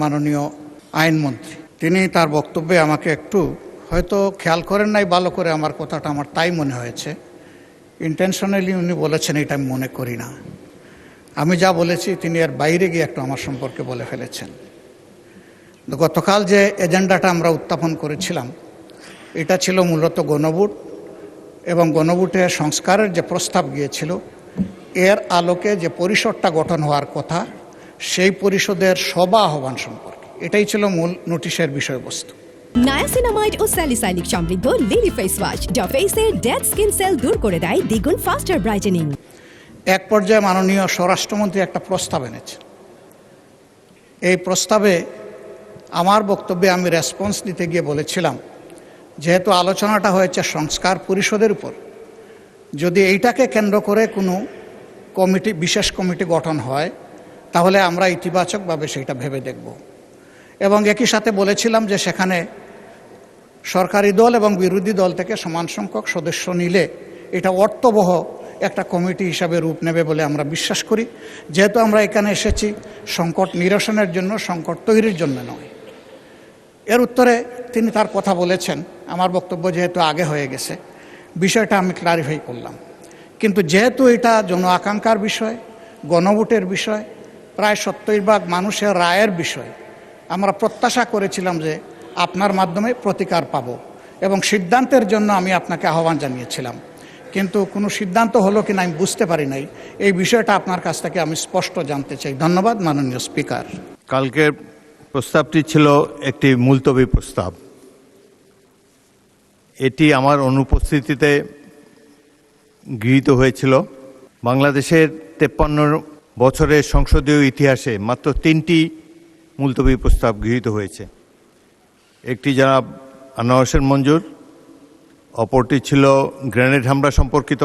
মাননীয় আইনমন্ত্রী, তিনি তার বক্তব্যে আমাকে একটু হয়তো খেয়াল করেন নাই ভালো করে আমার কথাটা, আমার তাই মনে হয়েছে। ইন্টেনশনালি উনি বলেছেন এটা আমি মনে করি না। আমি যা বলেছি তিনি এর বাইরে গিয়ে একটু আমার সম্পর্কে বলে ফেলেছেন। গতকাল যে এজেন্ডাটা আমরা উত্থাপন করেছিলাম এটা ছিল মূলত গণভোট এবং গণভোটে সংস্কারের যে প্রস্তাব গিয়েছিল এর আলোকে যে পরিষদটা গঠন হওয়ার কথা সেই পরিষদের সভা আহ্বান সম্পর্কে, এটাই ছিল মূল নোটিশের বিষয়বস্তু। নায়াসিনামাইড ও স্যালিসাইলিক সমৃদ্ধ লিলি ফেস ওয়াশ যা ফেসের ডেড স্কিন সেল দূর করে দেয় দ্বিগুণ ফাস্টার ব্রাইটেনিং। এক পর্যায়ে মাননীয় স্বরাষ্ট্রমন্ত্রী একটা প্রস্তাব এনেছেন। এই প্রস্তাবে আমার বক্তব্যে আমি রেসপন্স দিতে গিয়ে বলেছিলাম, যেহেতু আলোচনাটা হয়েছে সংস্কার পরিষদের উপর, যদি এইটাকে কেন্দ্র করে কোনো কমিটি, বিশেষ কমিটি গঠন হয় তাহলে আমরা ইতিবাচকভাবে সেটা ভেবে দেখব। এবং একই সাথে বলেছিলাম যে সেখানে সরকারি দল এবং বিরোধী দল থেকে সমান সংখ্যক সদস্য নিলে এটা অর্থবহ একটা কমিটি হিসাবে রূপ নেবে বলে আমরা বিশ্বাস করি। যেহেতু আমরা এখানে এসেছি সংকট নিরসনের জন্য, সংকট তৈরির জন্য নয়। এর উত্তরে তিনি তার কথা বলেছেন। আমার বক্তব্য যেহেতু আগে হয়ে গেছে বিষয়টা আমি ক্লারিফাই করলাম। কিন্তু যেহেতু এটা জন আকাঙ্ক্ষার বিষয়, গণভোটের বিষয়, প্রায় 70% মানুষের রায়ের বিষয়, আমরা প্রত্যাশা করেছিলাম যে আপনার মাধ্যমে প্রতিকার পাব এবং সিদ্ধান্তের জন্য আমি আপনাকে আহ্বান জানিয়েছিলাম। কিন্তু কোনো সিদ্ধান্ত হলো কিনা আমি বুঝতে পারি নাই। এই বিষয়টা আপনার কাছ থেকে আমি স্পষ্ট জানতে চাই। ধন্যবাদ মাননীয় স্পিকার। কালকের প্রস্তাবটি ছিল একটি মুলতবি প্রস্তাব। এটি আমার অনুপস্থিতিতে গৃহীত হয়েছিল। বাংলাদেশের 53 বছরের সংসদীয় ইতিহাসে মাত্র 3টি মুলতবি প্রস্তাব গৃহীত হয়েছে। একটি জনাব আনোয়ার হোসেন মঞ্জুর, অপরটি ছিল গ্রেনেড হামলা সম্পর্কিত,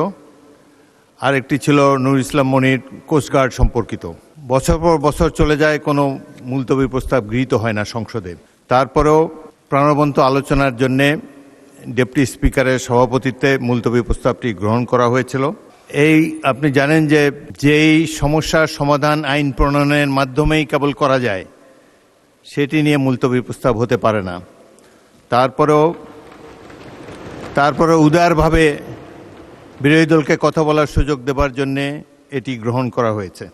আর একটি ছিল নুর ইসলাম মনির কোস্টগার্ড সম্পর্কিত। বছর পর বছর চলে যায়, কোনো মুলতবি প্রস্তাব গৃহীত হয় না সংসদে। তারপরেও প্রাণবন্ত আলোচনার জন্যে ডেপুটি স্পিকারের সভাপতিত্বে মুলতবি প্রস্তাবটি গ্রহণ করা হয়েছিল। এই আপনি জানেন যে যেই সমস্যার সমাধান আইন প্রণয়নের মাধ্যমেই কেবল করা যায়, সেটি নিয়ে মুলতবি প্রস্তাব হতে পারে না। তারপরেও উদারভাবে বিরোধী দলকে কথা বলার সুযোগ দেবার জন্যে এটি গ্রহণ করা হয়েছে।